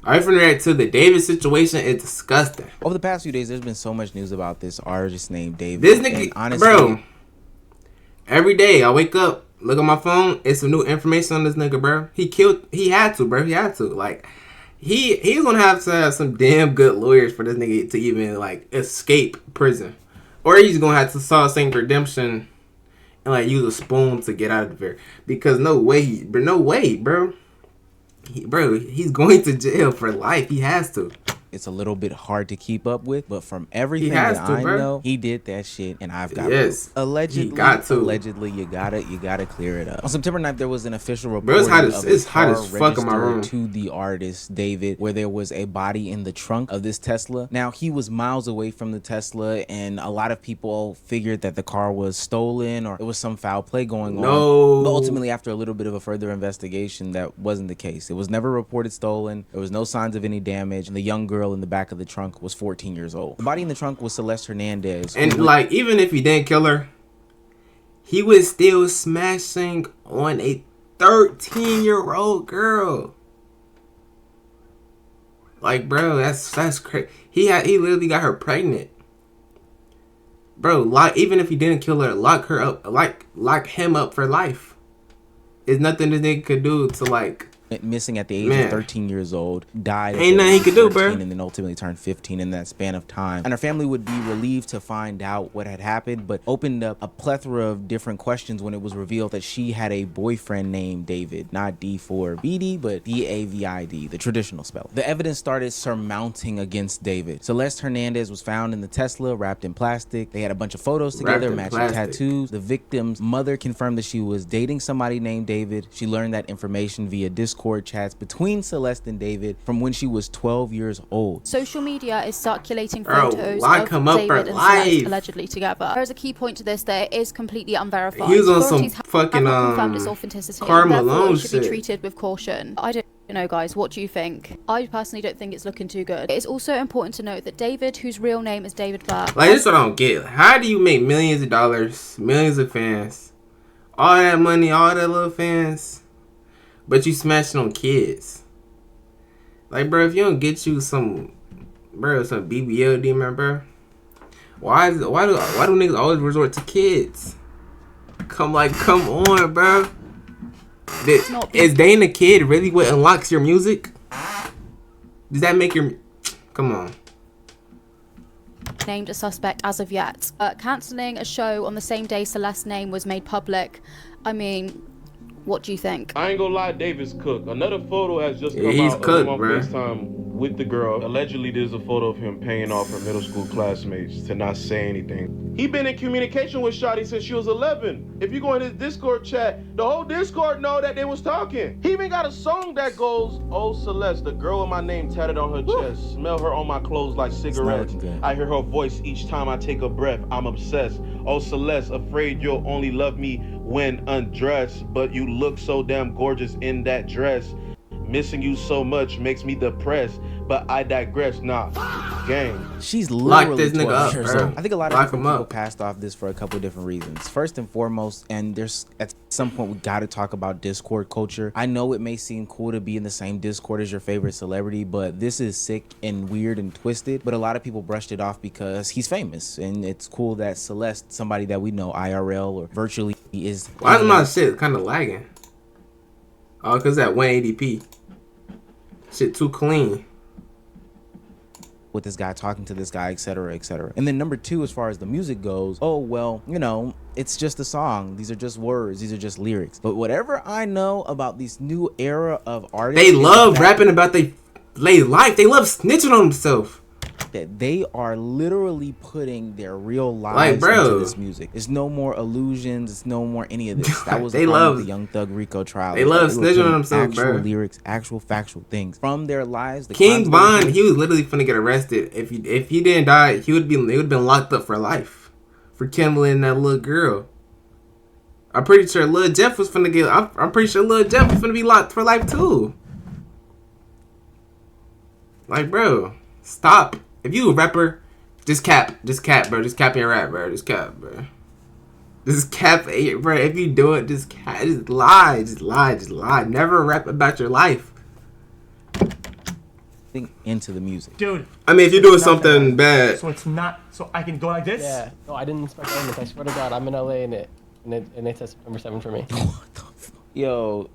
I finna react to the David situation. It's disgusting. Over the past few days, there's been so much news about this artist named David. This nigga, and honestly, bro. Every day I wake up, look at my phone. It's some new information on this nigga, bro. He had to, bro. He had to. Like, he's gonna have to have some damn good lawyers for this nigga to even like escape prison, or he's gonna have to saw some redemption and like use a spoon to get out of there. Because no way, bro. He's going to jail for life. He has to. it's a little bit hard to keep up with, but from everything that I know, he did that shit, and I've got proof. Allegedly, you gotta clear it up. On September 9th, there was an official report of a car registered to the artist David, where there was a body in the trunk of this Tesla. Now, he was miles away from the Tesla, and a lot of people figured that the car was stolen or it was some foul play going on. But ultimately, after a little bit of a further investigation, that wasn't the case. It was never reported stolen. There was no signs of any damage, and the young girl in the back of the trunk was 14 years old. The body in the trunk was Celeste Hernandez. And like, even if he didn't kill her, he was still smashing on a 13-year-old girl. Like, bro, that's crazy. He literally got her pregnant. Bro, even if he didn't kill her, lock her up, lock him up for life. There's nothing this nigga could do to like. Missing at the age of 13 years old, died. Ain't nothing he could do, bro. And then ultimately turned 15 in that span of time. And her family would be relieved to find out what had happened, but opened up a plethora of different questions when it was revealed that she had a boyfriend named David, not D4vd, but D4vd, the traditional spell. The evidence started surmounting against David. Celeste Hernandez was found in the Tesla, wrapped in plastic. They had a bunch of photos together, matching tattoos. The victim's mother confirmed that she was dating somebody named David. She learned that information via Discord chats between Celeste and David from when she was 12 years old. Social media is circulating photos of David and Celeste allegedly together. There is a key point to this that it is completely unverified. He was on some fucking confirmed its authenticity. Malone shit. Should be treated with caution. I don't know, guys, what do you think? I personally don't think it's looking too good. It is also important to note that David, whose real name is David Burke. Like, this is what I don't get. How do you make millions of dollars, millions of fans, all that money, all that little fans, but you smashing on kids? Like, bro, if you don't get you some BBLD, man, bro, why do niggas always resort to kids? Come on, bro. Is dating a kid really what unlocks your music? Does that make your... Come on. Named a suspect as of yet. Cancelling a show on the same day Celeste's name was made public. I mean, what do you think? I ain't gonna lie, David's cooked. Another photo has just come out of him on FaceTime with the girl. Allegedly, there's a photo of him paying off her middle school classmates to not say anything. He been in communication with Shawty since she was 11. If you go in his Discord chat, the whole Discord know that they was talking. He even got a song that goes, "Oh Celeste, the girl with my name tatted on her chest. Smell her on my clothes like cigarettes. I hear her voice each time I take a breath. I'm obsessed. Oh Celeste, afraid you'll only love me when undressed, but you look so damn gorgeous in that dress. Missing you so much makes me depressed, but I digress. Nah, gang." She's literally this nigga up, bro. I think a lot of people passed off this for a couple of different reasons. First and foremost, and there's at some point we gotta talk about Discord culture. I know it may seem cool to be in the same Discord as your favorite celebrity, but this is sick and weird and twisted. But a lot of people brushed it off because he's famous, and it's cool that Celeste, somebody that we know IRL or virtually, is. Why is my shit kind of lagging? Oh, because that 180p. Shit too clean. With this guy, talking to this guy, etc., etc. And then number two, as far as the music goes, oh, well, you know, it's just a song. These are just words. These are just lyrics. But whatever I know about this new era of artists, they love rapping about their life. They love snitching on themselves. That they are literally putting their real lives into this music. There's no more illusions. It's no more any of this. That was the problem with the Young Thug Rico trial. They love snitching on themselves, actual lyrics, actual factual things from their lives. King Von, he was literally finna get arrested. If he didn't die, he would have been locked up for life for killing that little girl. I'm pretty sure Lil Jeff was finna get. I'm pretty sure Lil Jeff was finna be locked for life too. Like, bro, stop. If you a rapper, just cap, bro. Just cap your rap, bro. Just cap, bro. Just cap, bro. If you do it, just lie. Never rap about your life. into the music. Dude. I mean, if you're doing something bad. So it's not, so I can go like this? Yeah. No, I didn't inspect elements. I swear to God, I'm in LA and it says September 7 for me. What the fuck? Yo.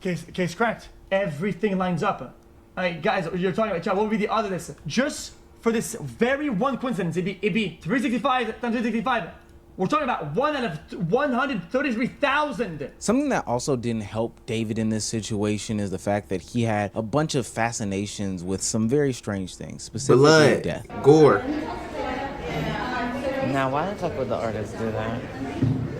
Case cracked. Everything lines up. Guys, you're talking about, what would be the odds of this? Just for this very one coincidence, it'd be 365 times 365. We're talking about 1 out of 133,000. Something that also didn't help David in this situation is the fact that he had a bunch of fascinations with some very strange things, specifically blood, death. gore. Now, why the fuck would the artist do that?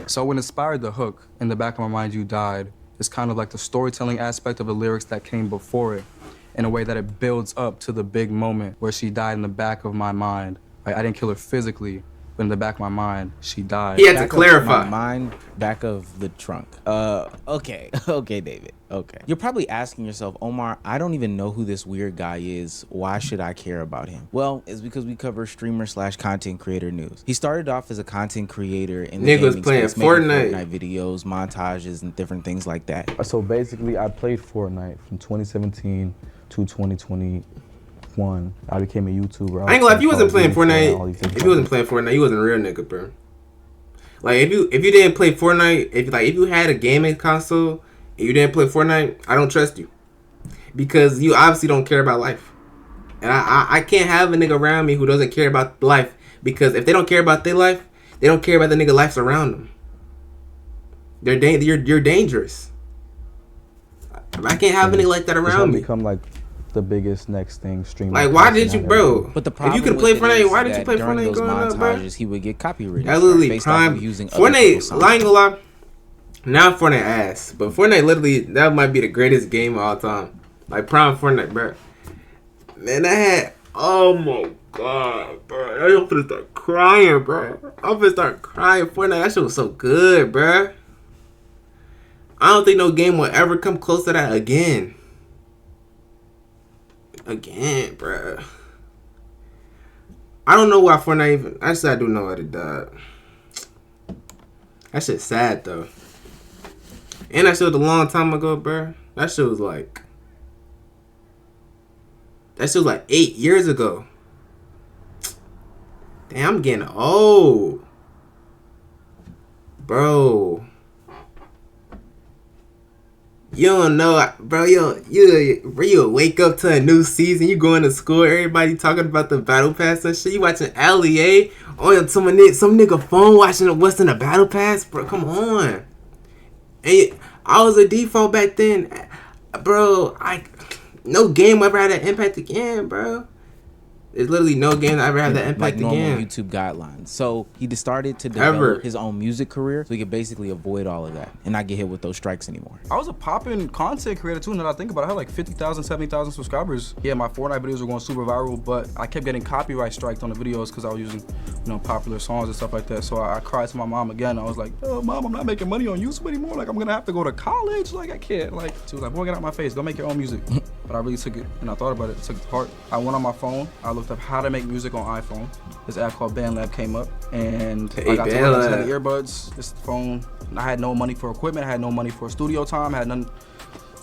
So what inspired the hook, "In the Back of My Mind You Died," is kind of like the storytelling aspect of the lyrics that came before it, in a way that it builds up to the big moment where she died in the back of my mind. Like, I didn't kill her physically, but in the back of my mind, she died. He had to clarify. My mind, back of the trunk. Okay, David. Okay. You're probably asking yourself, Omar, I don't even know who this weird guy is. Why should I care about him? Well, it's because we cover streamer/content creator news. He started off as a content creator in the gaming playing space, making Fortnite videos, montages, and different things like that. So basically, I played Fortnite from 2017 to 2021. I became a YouTuber. I ain't gonna lie, if you wasn't playing Fortnite, you wasn't a real nigga, bro. Like, if you didn't play Fortnite, if you had a gaming console and you didn't play Fortnite, I don't trust you, because you obviously don't care about life. And I can't have a nigga around me who doesn't care about life, because if they don't care about their life, they don't care about the nigga lives around them. You're dangerous. I can't have any like that around me. Become like the biggest next thing streamer. Like, why did you, bro? But the problem if you could play Fortnite, why did you play Fortnite growing up, bro? He would get copyrighted. That literally prime Fortnite. Lying a lot. Now Fortnite ass, but Fortnite literally, that might be the greatest game of all time. Like, prime Fortnite, bro. Man, I had, oh my god, bro. I'm gonna start crying, bro. I'm gonna start crying. Fortnite, that shit was so good, bro. I don't think no game will ever come close to that again. Again, bro. I don't know why Fortnite even. Actually, I do know why it died. That shit's sad though. And that shit was a long time ago, bro. That shit was like 8 years ago. Damn, I'm getting old, bro. You don't know, bro. You wake up to a new season. You going to school. Everybody talking about the battle pass and shit. You watching LEA on some nigga phone watching what's in the battle pass, bro. Come on. And I was a default back then, bro. No game ever had that impact again, bro. There's literally no game that ever had that impact like normal again. YouTube guidelines. So he started to develop his own music career, so he could basically avoid all of that and not get hit with those strikes anymore. I was a poppin' content creator too, now that I think about it. I had like 50,000, 70,000 subscribers. Yeah, my Fortnite videos were going super viral, but I kept getting copyright striked on the videos because I was using, popular songs and stuff like that. So I cried to my mom again. I was like, oh, Mom, I'm not making money on YouTube anymore. Like, I'm gonna have to go to college. Like, I can't. Like, she was like, boy, get out my face. Go make your own music. But I really took it, and I thought about it, took it to heart. I went on my phone. I looked up how to make music on iPhone. This app called BandLab came up, and I got to the earbuds, this phone. I had no money for equipment. I had no money for studio time. I had nothing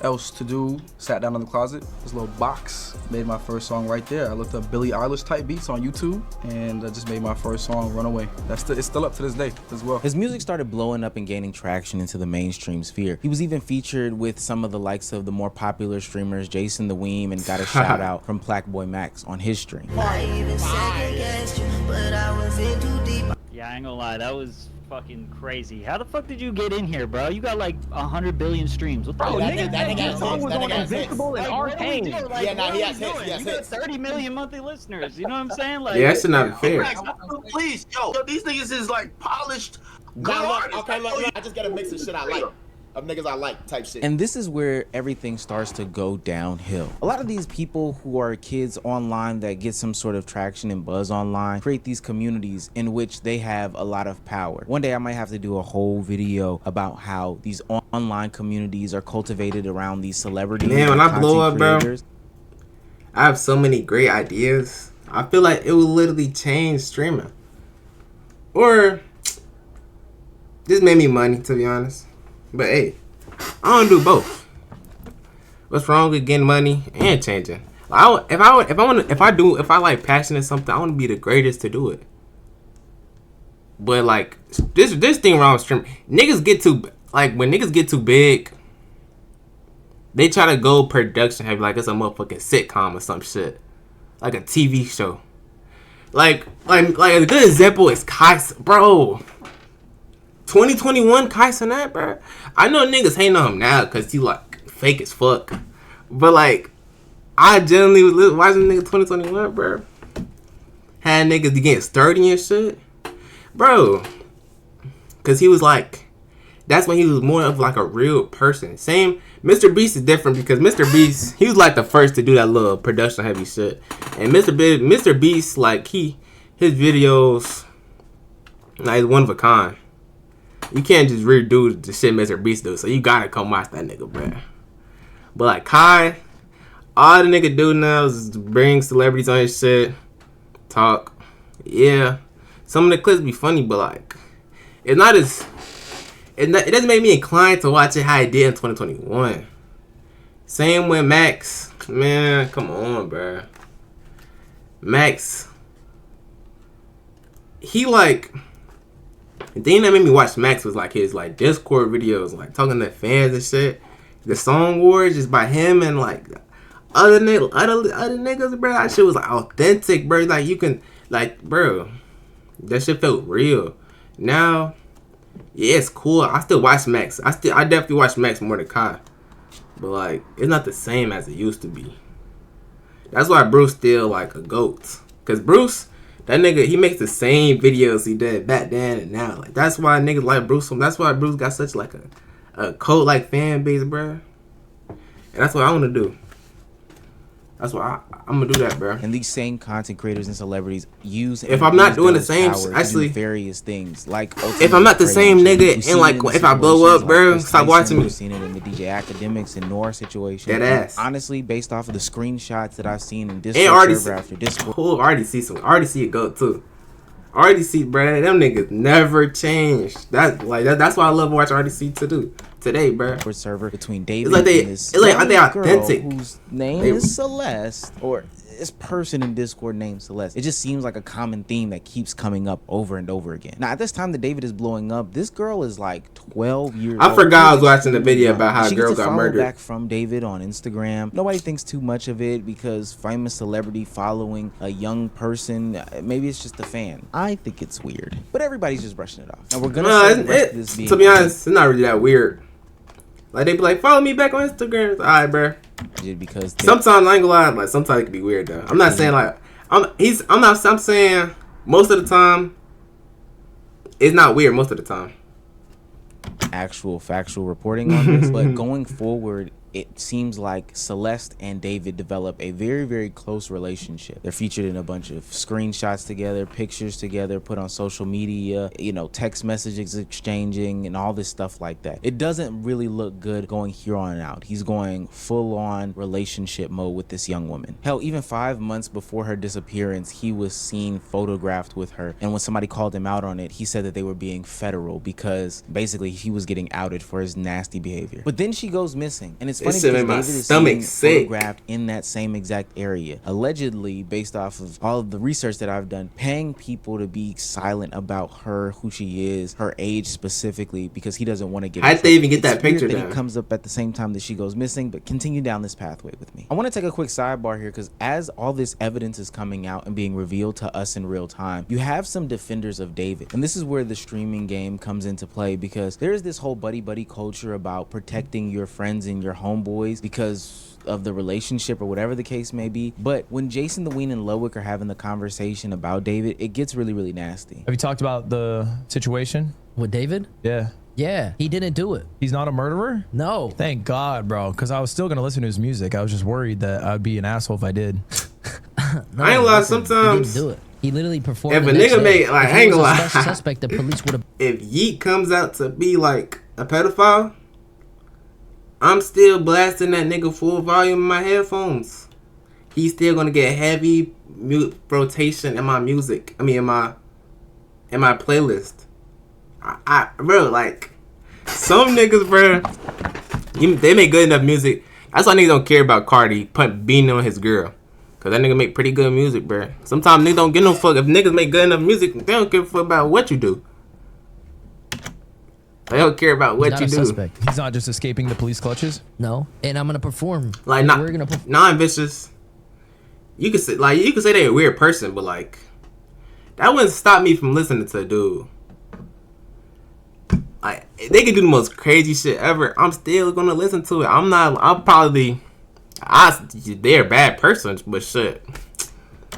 else to do. Sat down in the closet. This little box made my first song right there. I looked up Billie Eilish type beats on YouTube, and I just made my first song, Runaway. It's still up to this day as well. His music started blowing up and gaining traction into the mainstream sphere. He was even featured with some of the likes of the more popular streamers, Jason the Weem, and got a shout out from Blackboy Max on his stream. Yeah, I ain't gonna lie, that was fucking crazy. How the fuck did you get in here, bro? You got like 100 billion streams. What the bro, that song was on Invincible and Arcane. Yeah, nah, he has hits. You got 30 million monthly listeners. You know what I'm saying? Like, yeah, that's not fair. Please, yo, these niggas is like polished. Look, I just gotta mix the shit I like. Of niggas I like type shit. And this is where everything starts to go downhill. A lot of these people who are kids online that get some sort of traction and buzz online create these communities in which they have a lot of power. One day I might have to do a whole video about how these online communities are cultivated around these celebrities. Man, when I blow up, bro, I have so many great ideas. I feel like it will literally change streaming. Or this made me money, to be honest. But hey, I don't do both. What's wrong with getting money and changing? If I like passion or something, I want to be the greatest to do it. But like this thing wrong with stream, niggas get too when niggas get too big, they try to go production heavy like it's a motherfucking sitcom or some shit, like a TV show. Like a good example is Kai, bro. 2021 Kai Cenat, bro. I know niggas hating on him now because he like fake as fuck, but like I generally was watching nigga 2021, bro. Had niggas getting sturdy and shit, bro. Cause he was like, that's when he was more of like a real person. Same, Mr. Beast is different because Mr. Beast, he was like the first to do that little production heavy shit. And Mr. Beast, like his videos, like one of a kind. You can't just redo the shit Mr. Beast do, so you gotta come watch that nigga, bro. But like Kai, all the nigga do now is bring celebrities on his shit, talk. Yeah, some of the clips be funny, but like, it doesn't make me inclined to watch it how it did in 2021. Same with Max, man. Come on, bro. Max, he like. The thing that made me watch Max was like his like Discord videos, like talking to fans and shit. The Song Wars just by him and like other niggas, bro. That shit was like authentic, bro. Like you can like, bro, that shit felt real. Now, yeah, it's cool. I still watch Max. I definitely watch Max more than Kai, but like it's not the same as it used to be. That's why Bruce still like a GOAT, cause Bruce. That nigga, he makes the same videos he did back then and now. Like that's why niggas like Bruce. That's why Bruce got such like a cult like fan base, bro. And that's what I want to do. That's why I'm gonna do that, bro. And these same content creators and celebrities use. If I'm not doing the same, actually, various things like. If I'm not the same nigga, and like if I blow up, bro, stop watching me. We've seen it in the DJ Academics and Nora situation. That ass. Honestly, based off of the screenshots that I've seen in Discord server after Discord. Cool. I already see it go too. I already see, bro. Them niggas never changed. That's why I love watching RDC today, bro. Server between David and this are they authentic? Whose name is Celeste, or this person in Discord named Celeste. It just seems like a common theme that keeps coming up over and over again. Now, at this time that David is blowing up, this girl is like 12 years old. I forgot I was watching the video about how a girl got murdered. Back from David on Instagram. Nobody thinks too much of it because famous celebrity following a young person, maybe it's just a fan. I think it's weird, but everybody's just brushing it off. Now we're gonna to be honest, it's not really that weird. Like they be like, follow me back on Instagram. All right, bro. Because sometimes I ain't gonna lie, like sometimes it can be weird though. I'm not saying like I'm saying most of the time it's not weird most of the time. Actual factual reporting on this, but going forward, it seems like Celeste and David develop a very, very close relationship. They're featured in a bunch of screenshots together, pictures together, put on social media, you know, text messages exchanging and all this stuff like that. It doesn't really look good going here on out. He's going full on relationship mode with this young woman. Hell, even 5 months before her disappearance, he was seen photographed with her. And when somebody called him out on it, he said that they were being federal because basically he was getting outed for his nasty behavior. But then she goes missing, and it's funny because David is seen photographed in that same exact area, allegedly based off of all of the research that I've done, paying people to be silent about her, who she is, her age specifically, because he doesn't want to get. How'd they even get that picture down? It comes up at the same time that she goes missing, but continue down this pathway with me. I want to take a quick sidebar here because as all this evidence is coming out and being revealed to us in real time, you have some defenders of David, and this is where the streaming game comes into play because there is this whole buddy culture about protecting your friends and your homeboys because of the relationship or whatever the case may be. But when Jason the Ween and Lowick are having the conversation about David, it gets really, really nasty. Have you talked about the situation with David? Yeah, he didn't do it. He's not a murderer? No. Thank God, bro, because I was still gonna listen to his music. I was just worried that I'd be an asshole if I did. No, I ain't lie, sometimes he didn't do it. He literally performed. If a nigga made like, I ain't gonna lie, suspect, the police would have. If Yeet comes out to be like a pedophile, I'm still blasting that nigga full volume in my headphones. He's still gonna get heavy rotation in my music. I mean, in my playlist. Bro, like some niggas, bro, they make good enough music. That's why niggas don't care about Cardi beating on his girl. Cause that nigga make pretty good music, bro. Sometimes niggas don't give no fuck. If niggas make good enough music, they don't give a fuck about what you do. They don't care about what you do. Suspect. He's not just escaping the police clutches. No, and I'm gonna perform. Like we're gonna non-vicious. You could say they're a weird person, but like that wouldn't stop me from listening to a dude. Like they could do the most crazy shit ever. I'm still gonna listen to it. They're bad persons, but shit.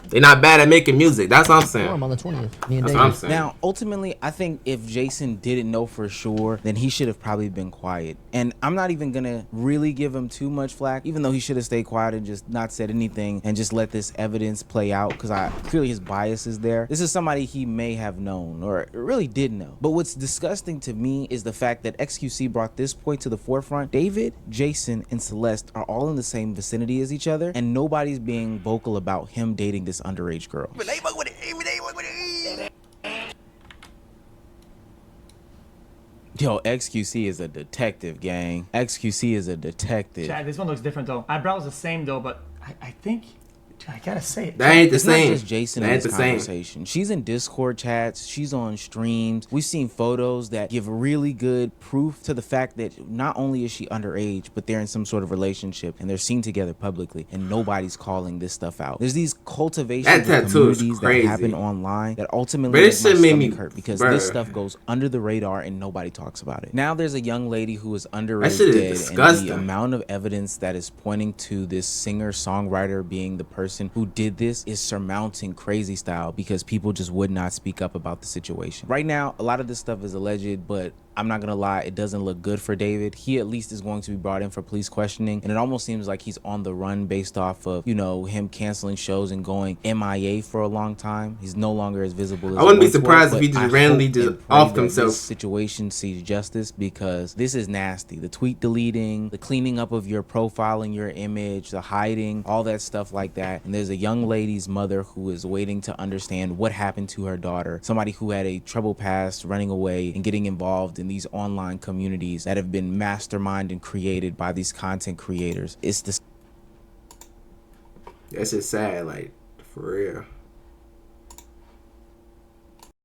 They're not bad at making music. That's what I'm saying. On the 20th. That's what I'm saying. Now, ultimately, I think if Jason didn't know for sure, then he should have probably been quiet. And I'm not even going to really give him too much flack, even though he should have stayed quiet and just not said anything and just let this evidence play out, because clearly his bias is there. This is somebody he may have known or really did know. But what's disgusting to me is the fact that XQC brought this point to the forefront. David, Jason, and Celeste are all in the same vicinity as each other, and nobody's being vocal about him dating this underage girl. Yo, XQC is a detective, gang. XQC is a detective. Chad, this one looks different though. Eyebrows the same though, but I think I gotta say it. That ain't the it's same. Not just Jason in this conversation. She's in Discord chats. She's on streams. We've seen photos that give really good proof to the fact that not only is she underage, but they're in some sort of relationship and they're seen together publicly, and nobody's calling this stuff out. There's these cultivations of communities that happen online that ultimately make my stomach hurt because this stuff goes under the radar and nobody talks about it. Now there's a young lady who is underage dead, and the amount of evidence that is pointing to this singer-songwriter being the person who did this is surmounting crazy style because people just would not speak up about the situation. Right now, a lot of this stuff is alleged, but I'm not gonna lie, it doesn't look good for David. He at least is going to be brought in for police questioning, and it almost seems like he's on the run based off of, you know, him canceling shows and going MIA for a long time. He's no longer as visible as I wouldn't be surprised if he just randomly just offed himself. This situation sees justice because this is nasty. The tweet deleting, the cleaning up of your profile and your image, the hiding, all that stuff like that. And there's a young lady's mother who is waiting to understand what happened to her daughter, somebody who had a troubled past, running away and getting involved in these online communities that have been masterminded and created by these content creators. It's this. That's just sad, like, for real.